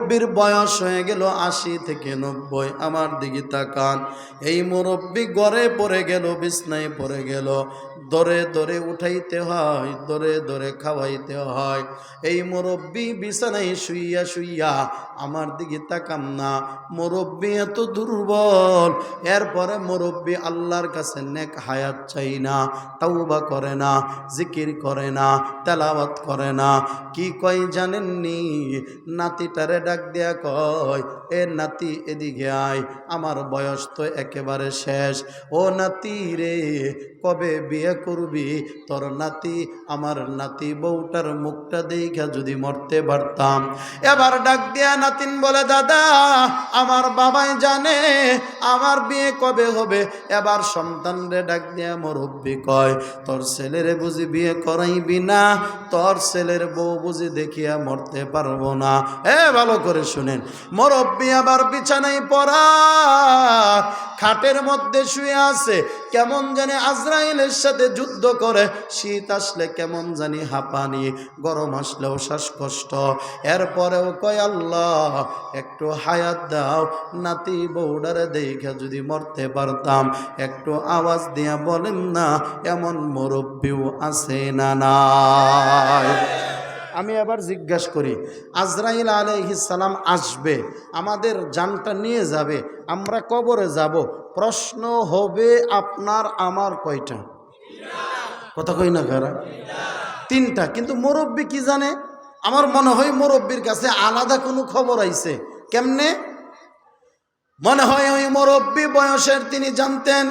মুরব্বির বয়স হয়ে গেল ৮০ থেকে ৯০। আমার দিকে তাকান, এই মুরব্বি গড়ে পড়ে গেল, বিছনায় পড়ে গেল, দরে দরে উঠাইতে হয়, দরে দরে খাওয়াইতে হয়। এই মুরব্বি বিছানায় শুইয়া শুইয়া আমার দিকে তাকান না, মুরব্বি এত দুর্বল। এরপরে মুরব্বি আল্লাহর কাছে নেক হায়াত চাই না, তাওবা করে না, জিকির করে না, তেলাওয়াত করে না। কি কয় জানেননি? নাতিটারে ডাক দিয়া কয়, এ নাতি এদিকে আয়, আমার বয়স তো একেবারে শেষ। ও নাতি রে, কবে বিয়ে করবি? তোর নাতি, আমার নাতি বউটার মুখটা দেখা যদি মরতে পারতাম। এবার ডাক দিয়া নাতিন বলে, দাদা আমার বাবাই জানে আমার বিয়ে কবে হবে। এবার সন্তানরে ডাক দিয়া মুরব্বি কয়, তোর ছেলেরে বুঝি বিয়ে করাইবি না? তোর ছেলের বউ বুঝি দেখিয়া মরতে পারবো না? ভালো করে শুনেন, মুরব্বি আবার বিছানায় পড়া, খাটের মধ্যে শুয়ে আছে, কেমন জানি আজরাইলের সাথে যুদ্ধ করে। শীত আসলে কেমন জানি হাঁপানি, গরম আসলেও শ্বাসকষ্ট। এরপরেও কয়, আল্লাহ একটু হায়াত দাও, নাতি বউডারে দেখা যদি মরতে পারতাম। একটু আওয়াজ দিয়া বলেন না, এমন মুরব্বিও আছে না নাই? আমি আবার জিজ্ঞাসা করি, আজরাইল আলাইহিস সালাম আসবে, আমাদের জানটা নিয়ে যাবে, আমরা কবরে যাব, প্রশ্ন হবে আপনার আমার কয়টা? কথা কই না কারা? 3টা। কিন্তু মুরব্বি কি জানে? আমার মনে হয় মুরব্বির কাছে আলাদা কোনো খবর আইছে। কেমনে? মনে হয় ওই মুরব্বি বয়সের তিনি জানতেন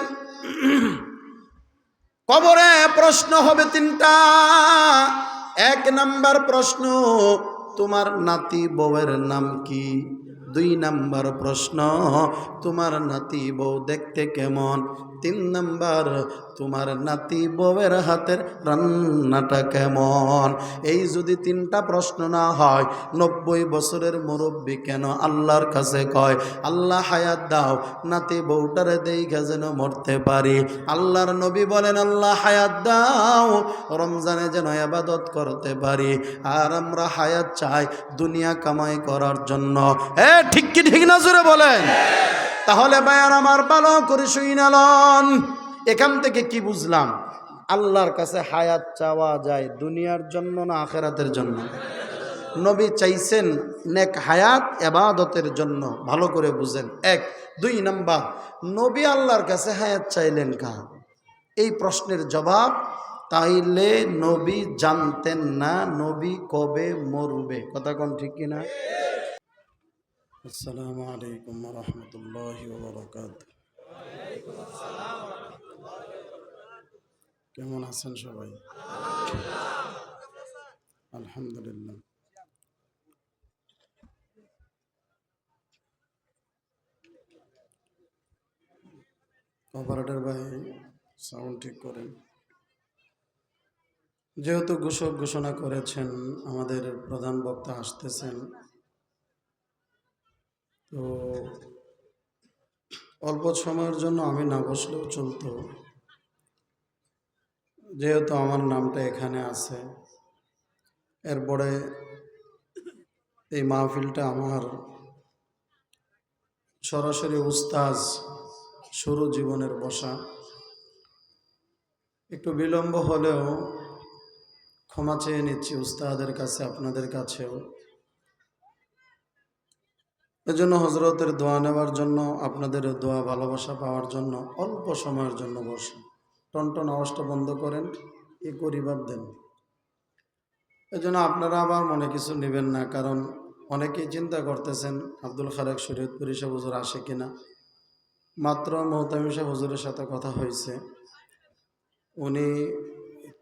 কবরে প্রশ্ন হবে 3টা। 1 নাম্বার প্রশ্ন, তোমার নাতি বউয়ের নাম কি? 2 নাম্বার প্রশ্ন, তোমার নাতি বউ দেখতে কেমন? 3 নাম্বার, তোমার নাতি বউয়ের হাতের রান্নাটা কেমন? এই যদি 3টা প্রশ্ন না হয়, 90 বছরের মুরব্বি কেন আল্লাহর কাছে কয়, আল্লাহ হায়াত দাও, নাতি বউটারে দেইখা যেন মরতে পারি। আল্লাহর নবী বলেন, আল্লাহ হায়াত দাও, রমজানে যেন ইবাদত করতে পারি। আর আমরা হায়াত চাই দুনিয়া কামাই করার জন্য। ঠিক কি ঠিক না জোরে বলেন? তাহলে ভাইয়ার আমার ভালো করে শুইনালন, এখান থেকে কি বুঝলাম? আল্লাহর কাছে হায়াত চাওয়া যায় দুনিয়ার জন্য না আখিরাতের জন্য? নবী চাইছেন নেক হায়াত ইবাদতের জন্য। ভালো করে বুঝেন। 1। 2 নাম্বার, নবী আল্লাহর কাছে হায়াত চাইলেন কার? এই প্রশ্নের জবাব, তাইলে নবী জানতেন না নবী কবে মরবে। কথা কোন ঠিক কিনা? আসসালামু আলাইকুম ওয়া রাহমাতুল্লাহি ওয়া বারাকাতুহু। কেমন আছেন সবাই? আলহামদুলিল্লাহ। অপারেটর ভাই সাউন্ড ঠিক করেন। যেহেতু ঘোষণা করেছেন আমাদের প্রধান বক্তা আসতেছেন, তো অল্প সময়ের জন্য আমি না বসলেও চলতো, যেহেতু আমার নামটা এখানে আছে। এরপরে এই মাহফিলটা আমার সরাসরি উস্তাজ শুরু জীবনের বসা, একটু বিলম্ব হলেও ক্ষমা চেয়ে নিচ্ছি উস্তাদের কাছে, আপনাদের কাছেও। এজন্য হজরতের দোয়া নেওয়ার জন্য, আপনাদের দোয়া ভালোবাসা পাওয়ার জন্য অল্প সময়ের জন্য বসে। টনটন আওয়াজটা বন্ধ করেন, এ করিবার দেন। এজন্য আপনারা আবার মনে কিছু নেবেন না, কারণ অনেকেই চিন্তা করতেছেন আব্দুল খালেক শরীয়তপুরী সাহেব হুজুর আসে কিনা। মাত্র মোহতামিম সাহেব হুজুরের সাথে কথা হয়েছে, উনি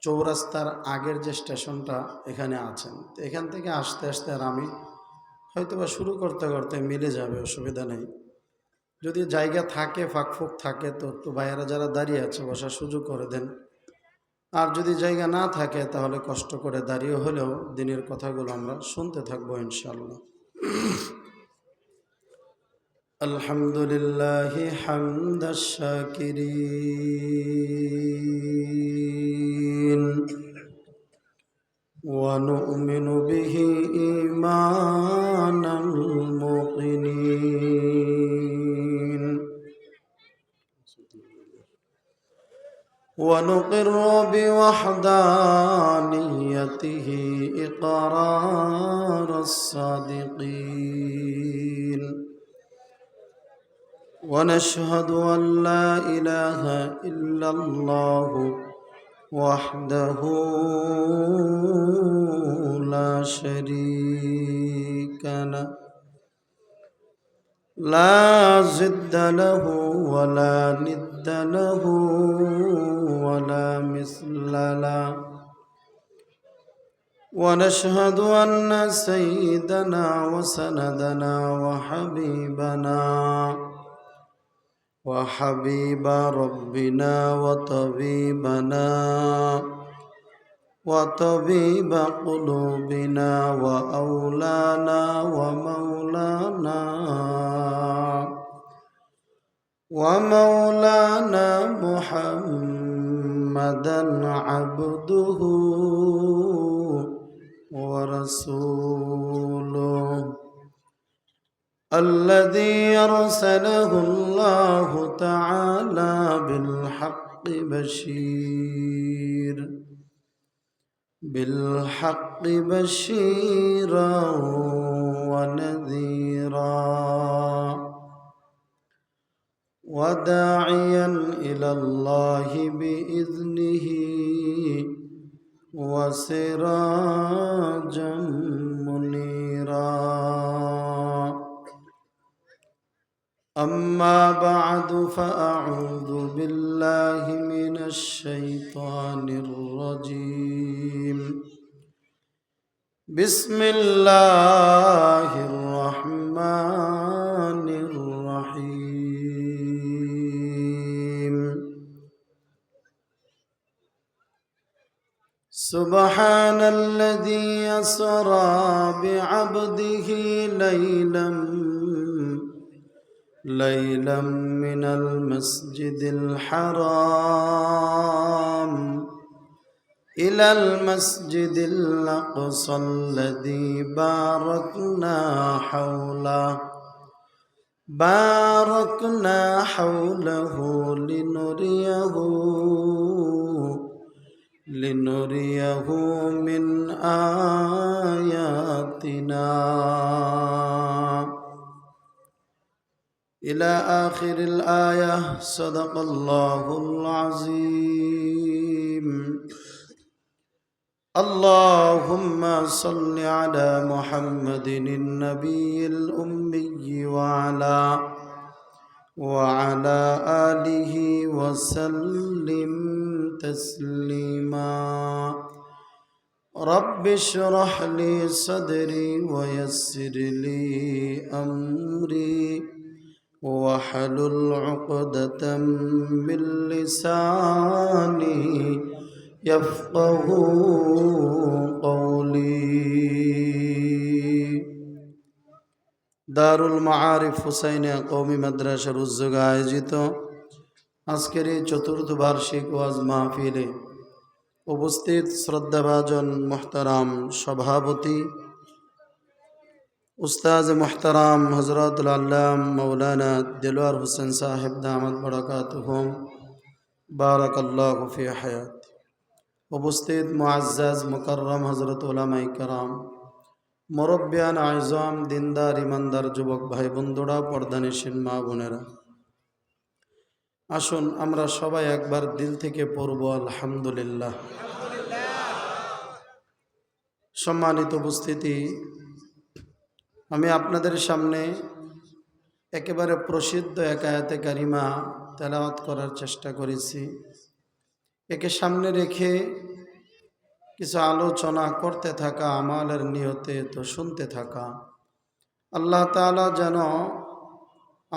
চৌরাস্তার আগের যে স্টেশনটা এখানে আছেন, তো এখান থেকে আসতে আসতে আর আমি হয়তোবা শুরু করতে করতে মিলে যাবে, অসুবিধা নেই। যদি জায়গা থাকে, ফাঁকফুক থাকে, তো একটু ভাইয়েরা যারা দাঁড়িয়ে আছে বসার সুযোগ করে দেন। আর যদি জায়গা না থাকে তাহলে কষ্ট করে দাঁড়িয়ে হলেও দিনের কথাগুলো আমরা শুনতে থাকবো ইনশাআল্লাহ। আলহামদুলিল্লাহি হামদাশ শাকিরিন ونؤمن به إيمان الموقنين ونقر بوحدانيته إقرار الصادقين ونشهد أن لا إله إلا الله وحده لا شريك له لا ضد له ولا ند له ولا مثل له ونشهد أن سيدنا وسندنا وحبيب ربنا وطبيب قلوبنا وأولانا ومولانا محمدا عبده ورسوله الذي أرسله الله تعالى بالحق بشيرا ونذيرا وداعيا إلى الله بإذنه وسراجا منيرا أما بعد فأعوذ بالله من الشيطان الرجيم بسم الله الرحمن الرحيم سبحان الذي أسرى بعبده ليلا من المسجد الحرام إلى المسجد الأقصى الذي باركنا حوله لنريه من آياتنا إلى آخر الآية. صدق الله العظيم. اللهم صل على محمد النبي الأمي وعلى آله وسلم تسليما. رب اشرح لي صدري ويسر لي أمري واحلل عقدة من لساني يفقه قولي. দারুল মাআরিফ হুসাইনিয়া কওমি মাদ্রাসার উদ্যোগে আয়োজিত আজকের এই চতুর্থ বার্ষিক ওয়াজ মাহফিলে উপস্থিত শ্রদ্ধাভাজন মুহতারাম সভাপতি উস্তাজ মুহতারাম হযরতুল আল্লাম মাওলানা দিলওয়ার হোসেন সাহেব দামাত বরকাতুহুম বারাকাল্লাহু ফি হায়াত, উপস্থিত মুআজ্জাজ মুকাররম হযরত উলামায়ে কেরাম, মুরব্বিয়ান আযম, দিনদার ইমানদার যুবক ভাই বন্ধুরা, পর্দানিশীন মা বোনেরা, আসুন আমরা সবাই একবার দিল থেকে পড়ব আলহামদুলিল্লাহ। সম্মানিত উপস্থিতি, আমি আপনাদের সামনে একেবারে প্রসিদ্ধ এক আয়াতে কারিমা তেলাওয়াত করার চেষ্টা করেছি। একে সামনে রেখে কিছু আলোচনা করতে থাকা, আমালের নিয়তে তো শুনতে থাকা। আল্লাহ তাআলা যেন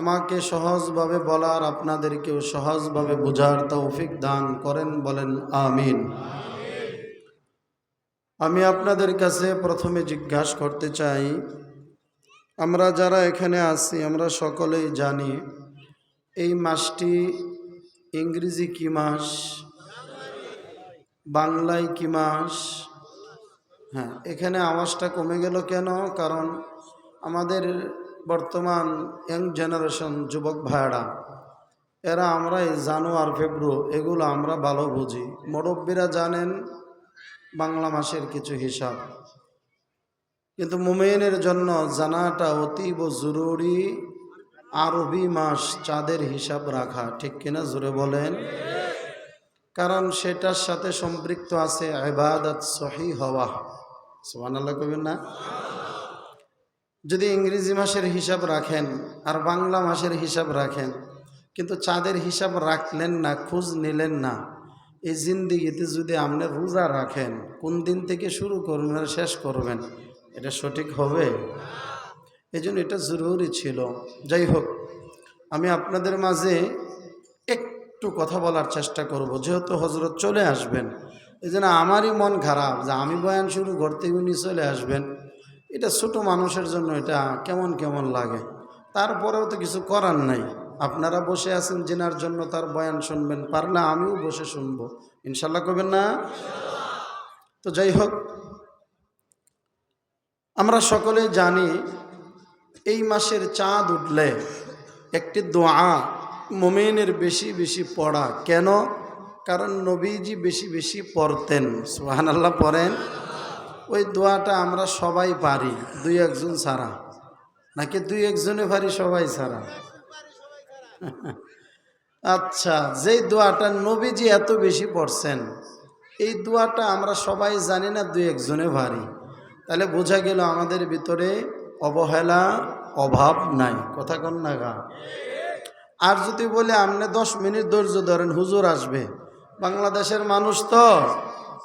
আমাকে সহজভাবে বলার, আপনাদেরকেও সহজভাবে বোঝার তৌফিক দান করেন, বলেন আমিন। আমি আপনাদের কাছে প্রথমে জিজ্ঞাসা করতে চাই, আমরা যারা এখানে আছি আমরা সকলেই জানি এই মাসটি ইংরেজি কি মাস, বাংলায় কি মাস, হ্যাঁ, এখানে আওয়াজটা কমে গেল কেন? কারণ আমাদের বর্তমান ইয়াং জেনারেশন যুবক ভাইয়েরা, এরা আমরা এই জানুয়ার ফেব্রুয়ারি এগুলো আমরা ভালো বুঝি। মুরব্বীরা জানেন বাংলা মাসের কিছু হিসাব, কিন্তু মুমিনের জন্য জানাটা অতীব জরুরি আরবি মাস চাঁদের হিসাব রাখা, ঠিক কিনা জোরে বলেন? কারণ সেটার সাথে সম্পৃক্ত আছে ইবাদত সহিহ হওয়া। সুবহানাল্লাহ কইবেন না? যদি ইংরেজি মাসের হিসাব রাখেন আর বাংলা মাসের হিসাব রাখেন, কিন্তু চাঁদের হিসাব রাখলেন না, খোঁজ নিলেন না, এই জিন্দিগিতে যদি আপনি রোজা রাখেন, কোন দিন থেকে শুরু করবেন আর শেষ করবেন, এটা সঠিক হবে? এই জন্য এটা জরুরি ছিল। যাই হোক, আমি আপনাদের মাঝে একটু কথা বলার চেষ্টা করব, যেহেতু হজরত চলে আসবেন। এই জন্য আমারই মন খারাপ যে আমি বয়ান শুরু করতে উনি চলে আসবেন। এটা ছোট মানুষের জন্য এটা কেমন কেমন লাগে। তারপরেও তো কিছু করার নাই। আপনারা বসে আছেন জেনার জন্য, তার বয়ান শুনবেন, পারলে আমিও বসে শুনবো, ইনশাল্লাহ করবেন না? তো যাই হোক, আমরা সকলেই জানি এই মাসের চাঁদ উঠলে একটি দোয়া মুমিনের বেশি বেশি পড়া। কেন? কারণ নবীজি বেশি বেশি পড়তেন। সুবহানাল্লাহ পড়েন। ওই দোয়াটা আমরা সবাই পারি, দুই একজন ছাড়া। নাকি দুই একজনে পারি সবাই ছাড়া? আচ্ছা, যেই দোয়াটা নবীজি এত বেশি পড়ছেন, এই দোয়াটা আমরা সবাই জানি না, দুই একজনে পারি। তাহলে বোঝা গেল আমাদের ভিতরে অবহেলা অভাব নাই। কথা কন না গা? আর যদি বলে আপনি 10 মিনিট ধৈর্য ধরেন, হুজুর আসবে। বাংলাদেশের মানুষ তো,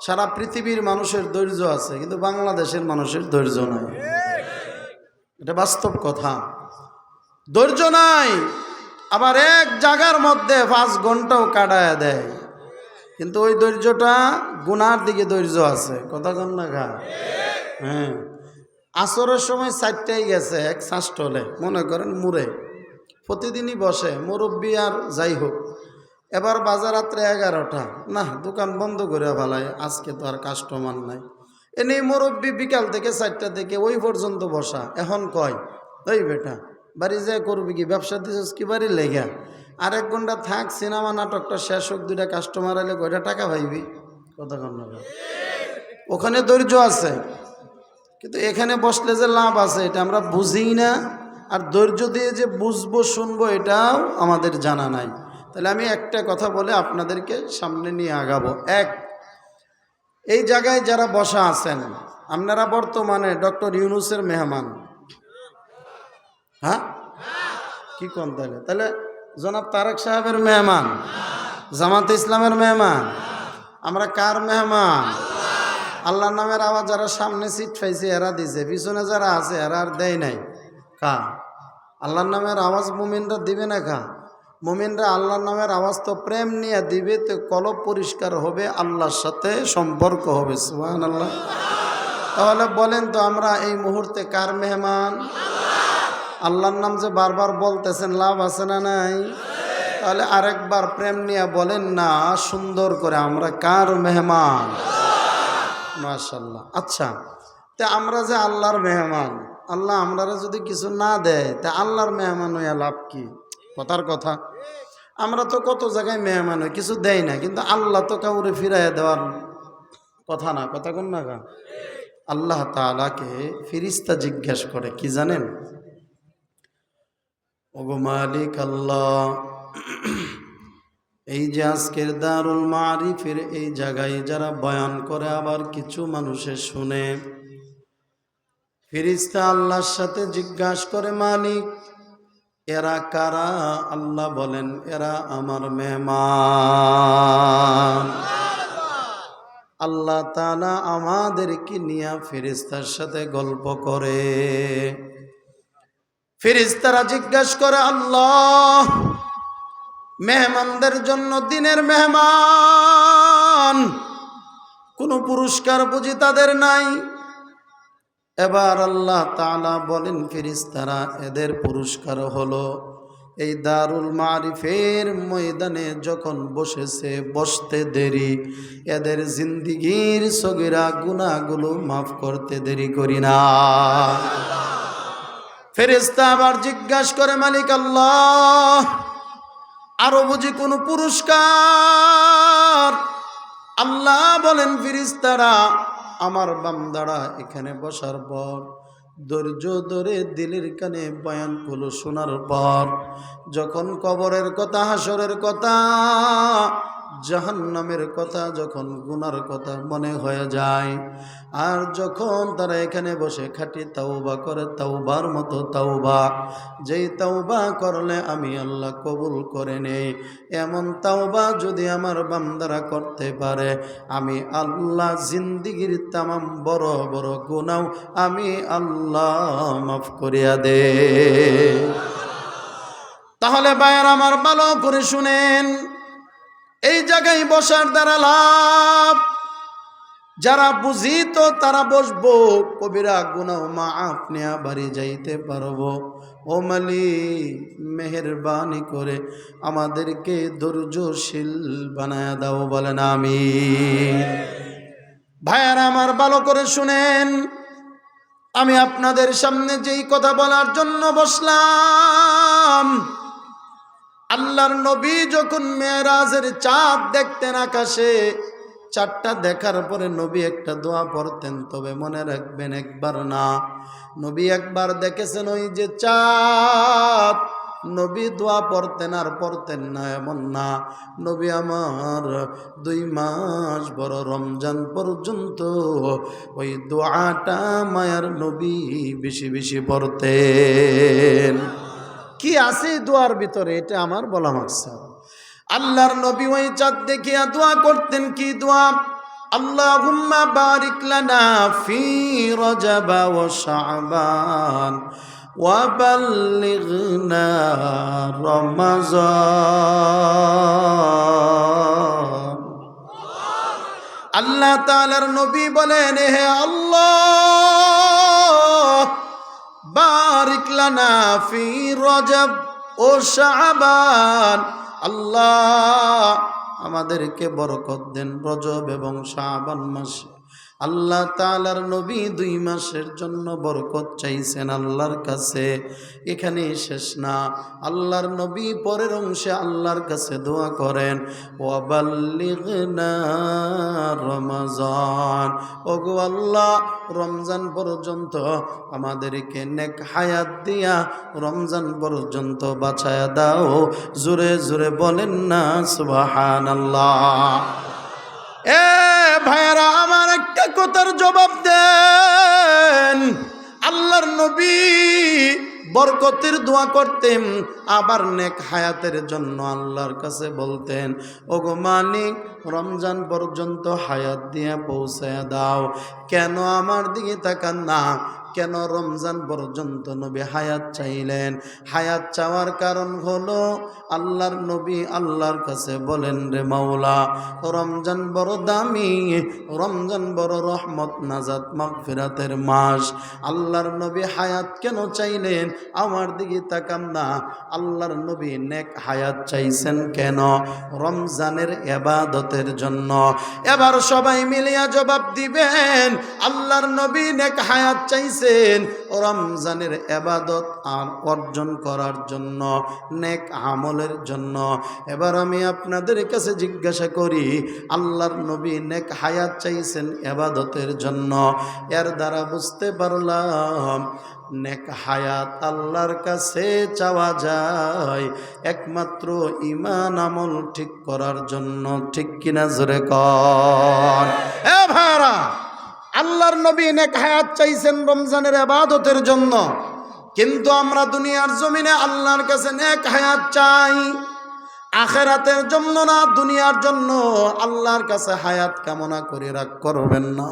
সারা পৃথিবীর মানুষের ধৈর্য আছে, কিন্তু বাংলাদেশের মানুষের ধৈর্য নাই। এটা বাস্তব কথা। ধৈর্য নাই, আবার এক জায়গার মধ্যে 5 ঘন্টাও কাটায় দেয়, কিন্তু ওই ধৈর্যটা গুনার দিকে ধৈর্য আছে। কথা কন না গা? হ্যাঁ, আসরের সময় 4টায় গেছে এক শাসটলে, মনে করেন মুড়ে, প্রতিদিনই বসে মুরব্বী আর যাই হোক। এবার বাজার রাত্রে 11টা, না দোকান বন্ধ করে ফেলায়, আজকে তো আর কাস্টমার নাই। এনেই মুরব্বী বিকাল থেকে 4টা থেকে ওই পর্যন্ত বসা। এখন কয়, ওই বেটা বাড়ি যায় করবি কি, ব্যবসা দিছিস কি বাড়ি লেগা? আর 1 ঘন্টা থাক, সিনেমা নাটকটা শেষ হোক, 2টা কাস্টমার এলে কয়টা টাকা পাইবি? কথা কন না? ওখানে ধৈর্য আছে, কিন্তু এখানে বসলে যে লাভ আছে এটা আমরা বুঝি না। আর ধৈর্য দিয়ে যে বুঝবো শুনবো এটাও আমাদের জানা নাই। তাহলে আমি একটা কথা বলে আপনাদেরকে সামনে নিয়ে আগাবো। এই জায়গায় যারা বসা আছেন, আপনারা বর্তমানে ডক্টর ইউনূসের মেহমান। হ্যাঁ, কি কোন? তাহলে জনাব তারেক সাহেবের মেহমান, জামাতে ইসলামের মেহমান। আমরা কার মেহমান? আল্লাহর নামের আওয়াজ যারা সামনে সিট পাইছে এরা দিছে, পিছনে যারা আছে এরা আর দেয় নাই। কা? আল্লাহর নামের আওয়াজ মুমিনরা দিবে না? কা? মুমিনরা আল্লাহর নামের আওয়াজ তো প্রেম নিয়ে দিবে, তো কলব পরিষ্কার হবে, আল্লাহর সাথে সম্পর্ক হবে। সুবহানাল্লাহ। তাহলে বলেন তো আমরা এই মুহূর্তে কার মেহমান? আল্লাহর নাম যে বারবার বলতেছেন, লাভ আছে না নাই? তাহলে আরেকবার প্রেম নিয়ে বলেন না সুন্দর করে, আমরা কার মেহমান? মাশাআল্লাহ। আচ্ছা, তা আমরা যে আল্লাহর মেহমান, আল্লাহ আমরা যদি কিছু না দেয় তা আল্লাহর মেহমান হইয়া লাভ কি? কথার কথা। আমরা তো কত জায়গায় মেহমান হই, কিছু দেয় না, কিন্তু আল্লাহ তো কাউরে ফিরাইয়া দেওয়ার কথা না। কথা কোন না গা? আল্লাহ তাআলাকে ফেরেশতা জিজ্ঞেস করে কি জানেন? ওগো মালিক আল্লাহ, এই যে আজকের দারুল মারিফের এই জায়গায় যারা বয়ান করে, আবার কিছু মানুষে শুনে, ফেরেশতা আল্লাহর সাথে জিজ্ঞাসা করে, মালিক এরা কারা? আল্লাহ বলেন, এরা আমার মেহমান। আল্লাহ তাআলা আমাদেরকে নিয়ে ফেরেশতার সাথে গল্প করে। ফেরেশতারা জিজ্ঞাসা করে, আল্লাহ মেহমানদের জন্য, দিনের মেহমান, কোনো পুরস্কার বুঝি তাদের নাই? এবার আল্লাহ তাআলা বলেন, ফেরেশতারা এদের পুরস্কার হলো এই দারুল মারিফের ময়দানে যখন বসেছে, বসতে দেরি, এদের জিন্দিগির সগীরা গুনাহগুলো মাফ করতে দেরি করি না। ফেরেশতা আবার জিজ্ঞাসা করে, মালিক আল্লাহ, আরো বুঝি কোনো পুরস্কার? আল্লাহ বলেন, ফেরেশতারা আমার বান্দারা এখানে বসার পর ধৈর্য ধরে দিলের কানে বয়ানগুলো শোনার পর যখন কবরের কথা, হাসরের কথা, জাহান্নামের কথা, যখন গুনার কথা মনে হয়ে যায়, আর যখন তারা এখানে বসে খাঁটি তাওবা করে, তাওবার মতো তাওবা, যেই তাওবা করলে আমি আল্লাহ কবুল করে নেই, এমন তাওবা যদি আমার বান্দারা করতে পারে, আমি আল্লাহ জিন্দিগির তামাম বড় বড় গুনাহ আমি আল্লাহ মাফ করিয়া দে। তাহলে ভাইয়ার আমার ভালো করে শুনেন, এই জায়গায় বসার দ্বারা লাভ, যারা বুঝি তো তারা বসবো, কবিরা গুনাহ মাফ নেয়া বাড়ি যাইতে পারবো। ও মালিক, মেহেরবানি করে আমাদেরকে ধৈর্যশীল বানায়া দাও, বলেন আমিন। ভাইয়ারা আমার ভালো করে শুনেন, আমি আপনাদের সামনে যেই কথা বলার জন্য বসলাম, আল্লাহর নবী যখন মেরাজের চাঁদ দেখতেন আকাশে, চাঁদটা দেখার পরে নবী একটা দোয়া পড়তেন। তবে মনে রাখবেন, একবার না, নবী একবার দেখেছেন ওই যে চাঁদ, নবী দোয়া পড়তেন আর পড়তেন না এমন না। নবী আমার 2 মাস বড় রমজান পর্যন্ত ওই দোয়াটা মায়ার নবী বেশি বেশি পড়তেন। কি আছে দোয়ার ভিতরে, এটা আমার বলা মাকসাদ। আল্লাহর নবী ওই চাঁদ দেখিয়া দোয়া করতেন। কি দোয়া? আল্লাহুম্মা বারিক লানা ফি রজব ওয়া শাবান ওয়া বাল্লিগনা রমাজান। আল্লাহ তাআলার নবী বলেন, হে আল্লাহ, বারিক লানা ফি রজব ও শাবান, আল্লাহ আমাদেরকে বরকত দেন রজব এবং শাবান মাসে। আল্লাহ তাআলার নবী 2 মাসের জন্য বরকত চাইছেন আল্লাহর কাছে। এখানে শেষ না, আল্লাহর নবী পরের অংশে আল্লাহর কাছে দোয়া করেন, ওয়া বাল্লিগনা রমাজান, ওগো আল্লাহ, রমজান পর্যন্ত আমাদেরকে নেক হায়াত দিয়া রমজান পর্যন্ত বাঁচায়া দাও। জোরে জোরে বলেন না সুবহানাল্লাহ। এ ভাইরা আমার, একটা কথার জবাব দেন। আল্লাহর নবী বরকতের দোয়া করতেন, আবার নেক হায়াতের জন্য আল্লাহর কাছে বলতেন, ওগো মালিক, রমজান পর্যন্ত হায়াত দিয়ে পৌঁছায় দাও। কেন আমার দিকে তাকান না? কেন রমজান পর্যন্ত নবী হায়াত চাইলেন? হায়াত চাওয়ার কারণ হলো, আল্লাহর নবী আল্লাহর কাছে বলেন, রে মাওলা, রমজান বড় দামি, রমজান বড় রহমত, নাজাত, মাগফিরাতের মাস। আল্লাহর নবী হায়াত কেন চাইলেন? আমার দিকে তাকান না, আল্লাহর নবী নেক হায়াত চাইছেন কেন? রমজানের ইবাদতের জন্য। এবার সবাই মিলিয়া জবাব দিবেন, আল্লাহর নবী নেক হায়াত চাইছেন রমজানের ইবাদত আর অর্জন করার জন্য, নেক আমলের জন্য। এবার আমি আপনাদের কাছে জিজ্ঞাসা করি, আল্লাহর নবী নেক হায়াত চাইছেন ইবাদতের জন্য, এর দ্বারা বুঝতে পারলাম নেক হায়াত আল্লাহর কাছে চাওয়া যায় একমাত্র ঈমান আমল ঠিক করার জন্য। ঠিক কিনা জোরে কর। এ ভাইরা, আল্লাহর নবী নেক হায়াত চাইছেন রমজানের ইবাদতের জন্য, কিন্তু আমরা দুনিয়ার জমিনে আল্লাহর কাছে নেক হায়াত চাই। আখেরাতের জন্য না, দুনিয়ার জন্য আল্লাহর কাছে হায়াত কামনা করে রাগ করবেন না।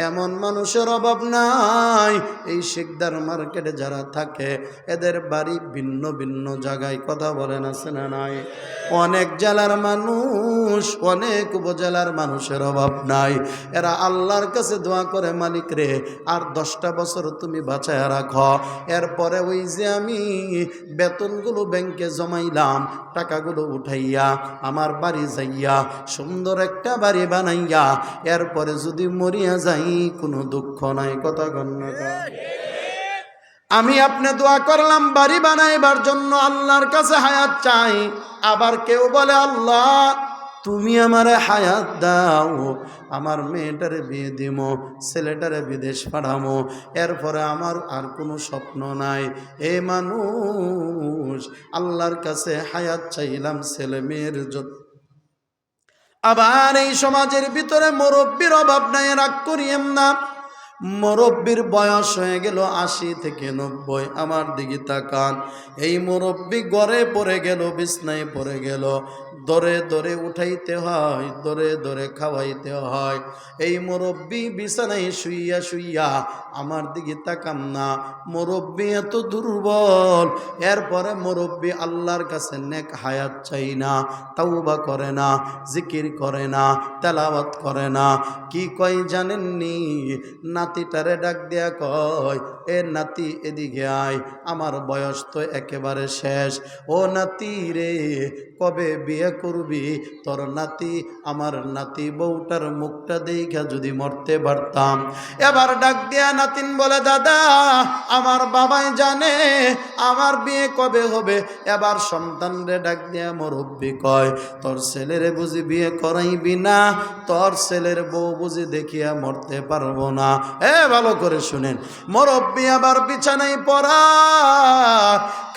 এমন মানুষের অভাব নাই। এই শিকদার মার্কেটে যারা থাকে এদের বাড়ি ভিন্ন ভিন্ন জায়গায়, কথা বলেন আছে না নাই? অনেক জেলার মানুষ, অনেক উপজেলার মানুষের অভাব নাই। এরা আল্লাহর কাছে দোয়া করে, মালিক রে আর 10টা বছর তুমি বাঁচায় রাখো, এরপরে ওই যে আমি বেতনগুলো ব্যাংকে জমাইলাম টাকাগুলো উঠাইয়া আমার বাড়ি যাইয়া সুন্দর একটা বাড়ি বানাইয়া এরপরে যদি মরিয়া যাই কোনো দুঃখ নাই, কথা গণ্য। আমি আপনি দোয়া করলাম বাড়ি বানাইবার জন্য, আল্লাহর কাছে হায়াত চাই। আবার কেউ বলে আল্লাহ তুমি আমারে হায়াত দাও, আমার মেয়েটারে বিয়ে দিমো, ছেলেটারে বিদেশ পাঠামো, এরপরে আমার আর কোনো স্বপ্ন নাই। এ মানুষ আল্লাহর কাছে হায়াত চাইলাম ছেলে মেয়ের জন্য। আবার এই সমাজের ভিতরে মুরব্বির অভাব নাই, রাগ করিয়েন না। মুরব্বির বয়স হয়ে গেল 80 থেকে 90, আমার দিকে তাকান। এই মুরব্বি ঘরে পড়ে গেল, বিছনায় পড়ে গেল, দরে দরে উঠাইতে হয়, দরে দরে খাওয়াইতে হয়। এই মুরব্বি বিছানায় শুইয়া শুইয়া আমার দিকে তাকান না। মুরব্বি এত দুর্বল, এরপরে মুরব্বি আল্লাহর কাছে নেক হায়াত চাই না, তাওবা করে না, জিকির করে না, তেলাওয়াত করে না। কি কয় জানেননি? নাতিটারে ডাক দিয়া কয়, এ নাতি এদিকে আয়, আমার বয়স তো একেবারে শেষ। ও নাতি রে, কবে বিয়ে করবি? তোর নাতি, আমার নাতি বউটার মুখটা দেখা যদি মরতে পারতাম। এবার ডাক দিয়া নাতিন বলে, দাদা আমার বাবাই জানে আমার বিয়ে কবে হবে। এবার সন্তান রে ডাক দিয়া মুরব্বি কয়, তোর ছেলেরে বুঝি বিয়ে করাইবি না? তোর ছেলের বউ বুঝি দেখিয়া মরতে পারবো না? ভালো করে শুনেন, মুরব্বি আবার বিছানায় পড়া,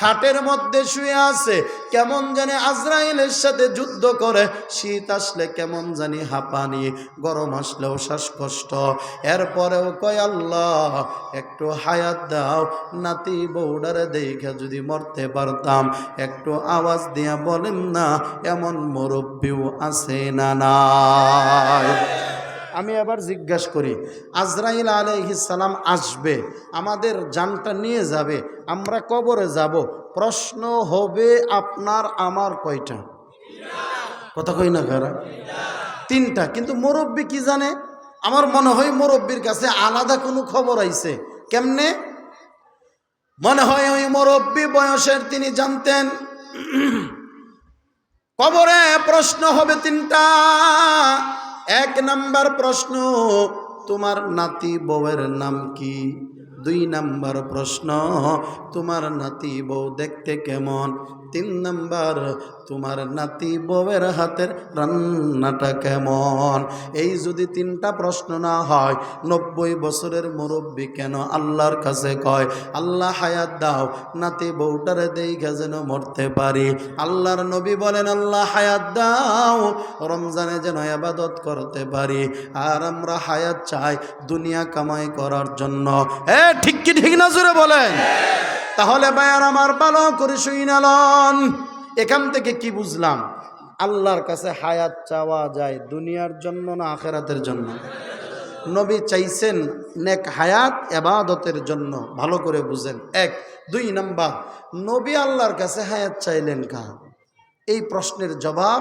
খাটের মধ্যে শুয়ে আছে, কেমন জানি আজরাইলের সাথে যুদ্ধ করে। শীত আসলে কেমন জানি হাঁপানি, গরম আসলেও শ্বাসকষ্ট। এরপরেও কয় আল্লাহ একটু হায়াত দাও, নাতি বউডারে দেখে যদি মরতে পারতাম। একটু আওয়াজ দিয়া বলেন না, এমন মুরব্বিও আছে না নাই? আমি আবার জিজ্ঞাসা করি, আজরাইল আলাইহিস সালাম আসবে, আমাদের জানটা নিয়ে যাবে, আমরা কবরে যাব, প্রশ্ন হবে আপনার আমার কয়টা? কথা কই না কারা? 3টা। কিন্তু মুরব্বি কি জানে? আমার মনে হয় মুরব্বির কাছে আলাদা কোনো খবর আইছে। কেমনে? মনে হয় ওই মুরব্বি বয়সের তিনি জানতেন কবরে প্রশ্ন হবে 3টা। 1 নাম্বার প্রশ্ন, তোমার নাতি বউয়ের নাম কি? 2 নাম্বার প্রশ্ন, তোমার নাতি বউ দেখতে কেমন? 3 নাম্বার, তোমার নাতি বউয়ের হাতের রান্নাটা কেমন? এই যদি 3টা প্রশ্ন না হয়, 90 বছরের মুরব্বি কেন আল্লাহর কাছে কয়, আল্লাহ হায়াত দাও, নাতি বউটারে দেইখা যেন মরতে পারি। আল্লাহর নবী বলেন, আল্লাহ হায়াত দাও, রমজানে যেন ইবাদত করতে পারি। আর আমরা হায়াত চাই দুনিয়া কামাই করার জন্য। ঠিক কি ঠিক না জোরে বলেন? তাহলে ভাইয়ার আমার ভালো করে শুইনালন, এখান থেকে কি বুঝলাম? আল্লাহর কাছে হায়াত চাওয়া যায় দুনিয়ার জন্য না আখেরাতের জন্য? নবী চাইছেন নেক হায়াত ইবাদতের জন্য, ভালো করে বুঝেন। 1। 2 নাম্বার, নবী আল্লাহর কাছে হায়াত চাইলেন কা? এই প্রশ্নের জবাব,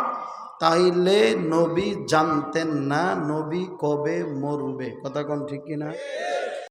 তাইলে নবী জানতেন না নবী কবে মরবে। কথা কোন ঠিক কিনা?